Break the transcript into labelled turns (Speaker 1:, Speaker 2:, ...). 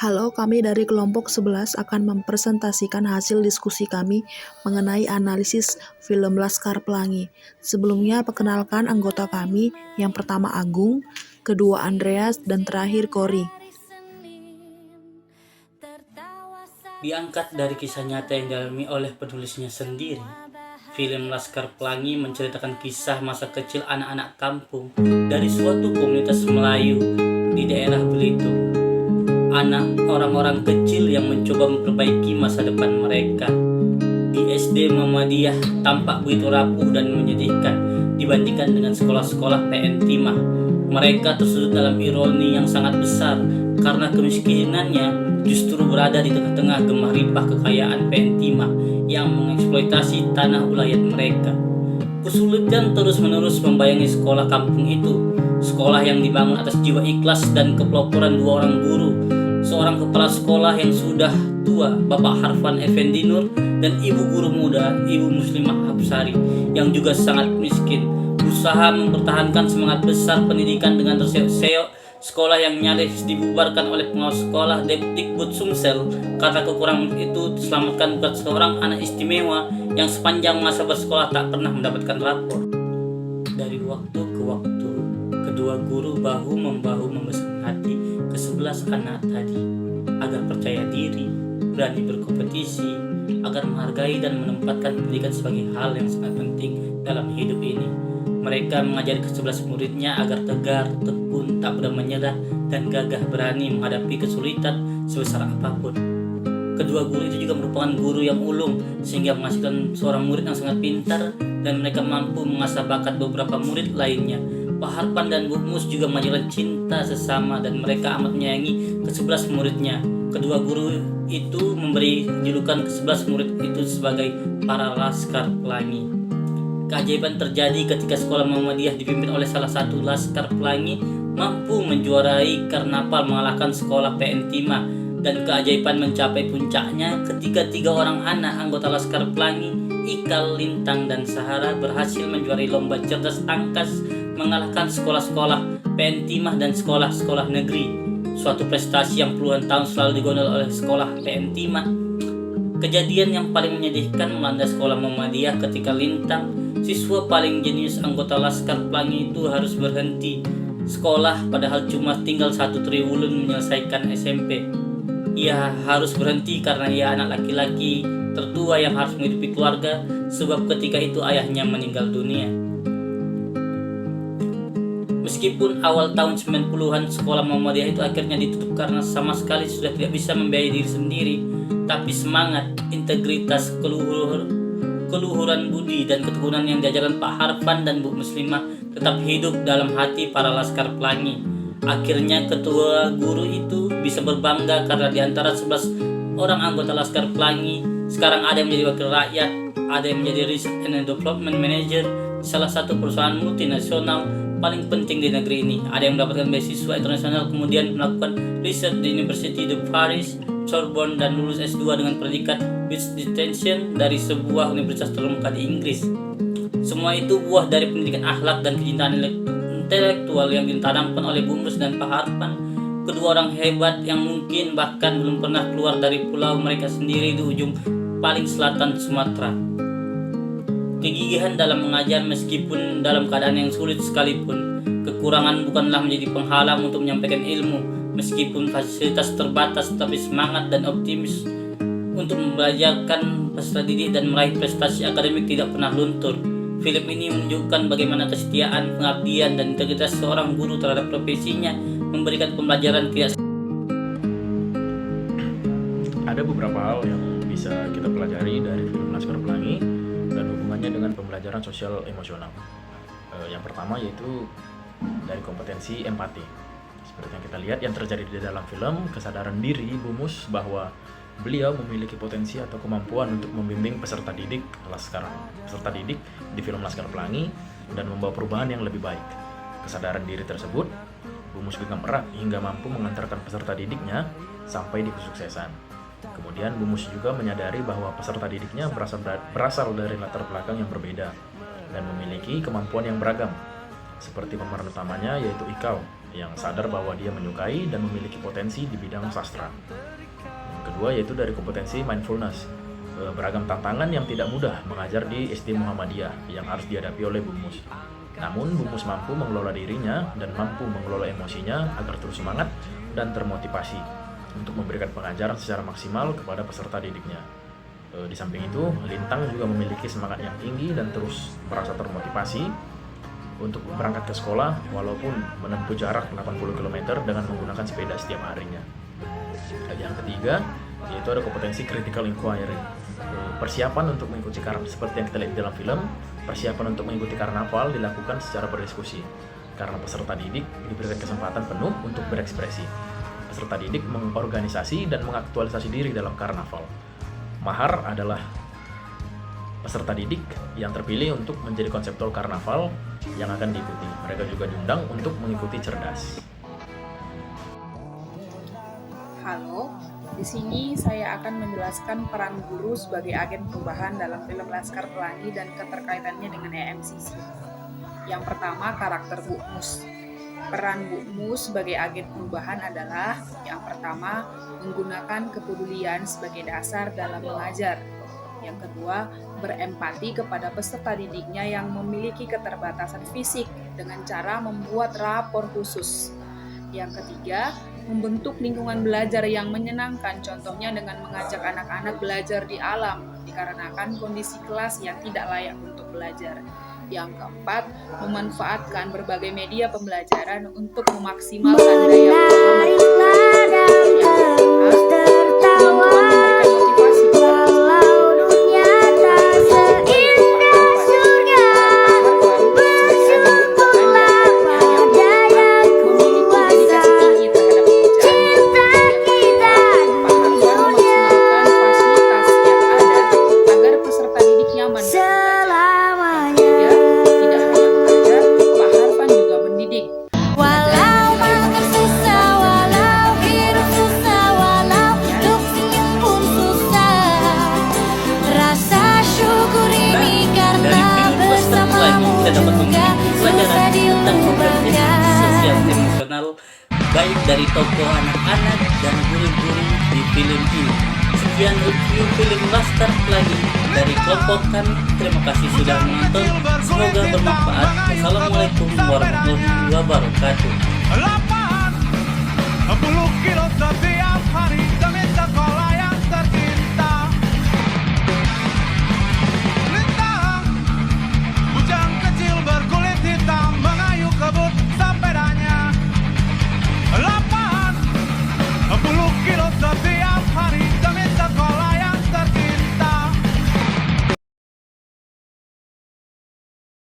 Speaker 1: Halo, kami dari kelompok 11 akan mempresentasikan hasil diskusi kami mengenai analisis film Laskar Pelangi. Sebelumnya, perkenalkan anggota kami, yang pertama Agung, kedua Andreas, dan terakhir Kori.
Speaker 2: Diangkat dari kisah nyata yang dialami oleh penulisnya sendiri, film Laskar Pelangi menceritakan kisah masa kecil anak-anak kampung dari suatu komunitas Melayu di daerah Belitung. Anak orang-orang kecil yang mencoba memperbaiki masa depan mereka. Di SD Muhammadiyah tampak begitu rapuh dan menyedihkan dibandingkan dengan sekolah-sekolah PN Timah. Mereka tersudut dalam ironi yang sangat besar karena kemiskinannya justru berada di tengah-tengah gemah limpah kekayaan PN Timah yang mengeksploitasi tanah ulayat mereka. Kesulitan terus-menerus membayangi sekolah kampung itu, sekolah yang dibangun atas jiwa ikhlas dan kepeloporan dua orang guru, seorang kepala sekolah yang sudah tua, Bapak Harfan Effendi Nur, dan ibu guru muda, Ibu Muslimah Hapsari, yang juga sangat miskin, berusaha mempertahankan semangat besar pendidikan dengan terseok-seok sekolah yang nyaris dibubarkan oleh pengawas sekolah Dikbud Sumsel karena kekurangan itu diselamatkan buat seorang anak istimewa yang sepanjang masa bersekolah tak pernah mendapatkan rapor. Dari waktu ke waktu, kedua guru bahu-membahu membesarkan hati ke-11 anak tadi agar percaya diri, berani berkompetisi, agar menghargai dan menempatkan pendidikan sebagai hal yang sangat penting dalam hidup ini. Mereka mengajari ke-11 muridnya agar tegar, tekun, tak mudah menyerah, dan gagah berani menghadapi kesulitan sebesar apapun. Kedua guru itu juga merupakan guru yang ulung, sehingga menghasilkan seorang murid yang sangat pintar, dan mereka mampu mengasah bakat beberapa murid lainnya. Pak Harpan dan Bu Mus juga mengajarkan cinta sesama, dan mereka amat menyayangi ke-11 muridnya. Kedua guru itu memberi julukan ke-11 murid itu sebagai para Laskar Pelangi. Keajaiban terjadi ketika sekolah Muhammadiyah dipimpin oleh salah satu Laskar Pelangi mampu menjuarai karnaval mengalahkan sekolah PN Timah, dan keajaiban mencapai puncaknya ketika 3 orang anak anggota Laskar Pelangi, Ikal, Lintang, dan Sahara berhasil menjuarai lomba cerdas tangkas mengalahkan sekolah-sekolah PN Timah dan sekolah-sekolah negeri. Suatu prestasi yang puluhan tahun selalu digondol oleh sekolah PN Timah. Kejadian yang paling menyedihkan melanda sekolah Muhammadiyah ketika Lintang, siswa paling jenius anggota Laskar Pelangi itu, harus berhenti sekolah padahal cuma tinggal 1 triwulan menyelesaikan SMP. Ia harus berhenti karena ia anak laki-laki tertua yang harus menghidupi keluarga, sebab ketika itu ayahnya meninggal dunia. Meskipun awal tahun 90-an sekolah Muhammadiyah itu akhirnya ditutup karena sama sekali sudah tidak bisa membiayai diri sendiri, tapi semangat, integritas, keluhuran budi, dan ketekunan yang diajarkan Pak Harpan dan Bu Muslimah tetap hidup dalam hati para Laskar Pelangi. Akhirnya ketua guru itu bisa berbangga karena di antara 11 orang anggota Laskar Pelangi sekarang ada yang menjadi wakil rakyat, ada yang menjadi Research and Development Manager di salah satu perusahaan multinasional paling penting di negeri ini. Ada yang mendapatkan beasiswa internasional, kemudian melakukan riset di University de Paris, Sorbonne, dan lulus S2 dengan predikat with distinction dari sebuah universitas terkemuka di Inggris. Semua itu buah dari pendidikan akhlak dan kecintaan intelektual yang ditanamkan oleh Bu Mus dan Pak Harpan, kedua orang hebat yang mungkin bahkan belum pernah keluar dari pulau mereka sendiri di ujung paling selatan Sumatera. Kegigihan dalam mengajar meskipun dalam keadaan yang sulit sekalipun, kekurangan bukanlah menjadi penghalang untuk menyampaikan ilmu. Meskipun fasilitas terbatas, tapi semangat dan optimis untuk membelajarkan peserta didik dan meraih prestasi akademik tidak pernah luntur. Film ini menunjukkan bagaimana kesetiaan, pengabdian, dan integritas seorang guru terhadap profesinya memberikan pembelajaran tidak.
Speaker 3: Ada beberapa hal yang bisa kita pelajari dari film Laskar Pelangi dan hubungannya dengan pembelajaran sosial emosional. Yang pertama yaitu dari kompetensi empati. Seperti yang kita lihat yang terjadi di dalam film, kesadaran diri Bu Mus bahwa beliau memiliki potensi atau kemampuan untuk membimbing peserta didik di film Laskar Pelangi dan membawa perubahan yang lebih baik. Kesadaran diri tersebut Bu Mus genggam erat hingga mampu mengantarkan peserta didiknya sampai di kesuksesan. Kemudian Bu Mus juga menyadari bahwa peserta didiknya berasal dari latar belakang yang berbeda dan memiliki kemampuan yang beragam. Seperti pemeran utamanya yaitu Ikal yang sadar bahwa dia menyukai dan memiliki potensi di bidang sastra. Yang kedua yaitu dari kompetensi mindfulness, beragam tantangan yang tidak mudah mengajar di SD Muhammadiyah yang harus dihadapi oleh Bu Mus. Namun Bu Mus mampu mengelola dirinya dan mampu mengelola emosinya agar terus semangat dan termotivasi untuk memberikan pengajaran secara maksimal kepada peserta didiknya. Di samping itu, Lintang juga memiliki semangat yang tinggi dan terus merasa termotivasi untuk berangkat ke sekolah walaupun menempuh jarak 80 km dengan menggunakan sepeda setiap harinya. Yang ketiga, yaitu ada kompetensi critical inquiry. Persiapan untuk mengikuti karnaval seperti yang kita lihat di dalam film, persiapan untuk mengikuti karnaval dilakukan secara berdiskusi karena peserta didik diberikan kesempatan penuh untuk berekspresi. Peserta didik mengorganisasi dan mengaktualisasi diri dalam karnaval. Mahar adalah peserta didik yang terpilih untuk menjadi konseptor karnaval yang akan diikuti. Mereka juga diundang untuk mengikuti cerdas.
Speaker 4: Halo, di sini saya akan menjelaskan peran guru sebagai agen perubahan dalam film Laskar Pelangi dan keterkaitannya dengan EMCC. Yang pertama, karakter Bu Mus. Peran Bu Mus sebagai agen perubahan adalah yang pertama, menggunakan kepedulian sebagai dasar dalam mengajar. Yang kedua, berempati kepada peserta didiknya yang memiliki keterbatasan fisik dengan cara membuat rapor khusus. Yang ketiga, membentuk lingkungan belajar yang menyenangkan, contohnya dengan mengajak anak-anak belajar di alam, dikarenakan kondisi kelas yang tidak layak untuk belajar. Yang keempat, memanfaatkan berbagai media pembelajaran untuk memaksimalkan daya pemahaman. Yang kelima, kemampuan memberikan motivasi kepada
Speaker 2: kita dapat memiliki pelajaran tentang kompetensi sosial emosional baik dari tokoh anak-anak dan guru-guru di film ini. Sekian review film Laskar Pelangi dari kelompok kami. Terima kasih sudah menonton. Semoga bermanfaat. Wassalamualaikum warahmatullahi wabarakatuh.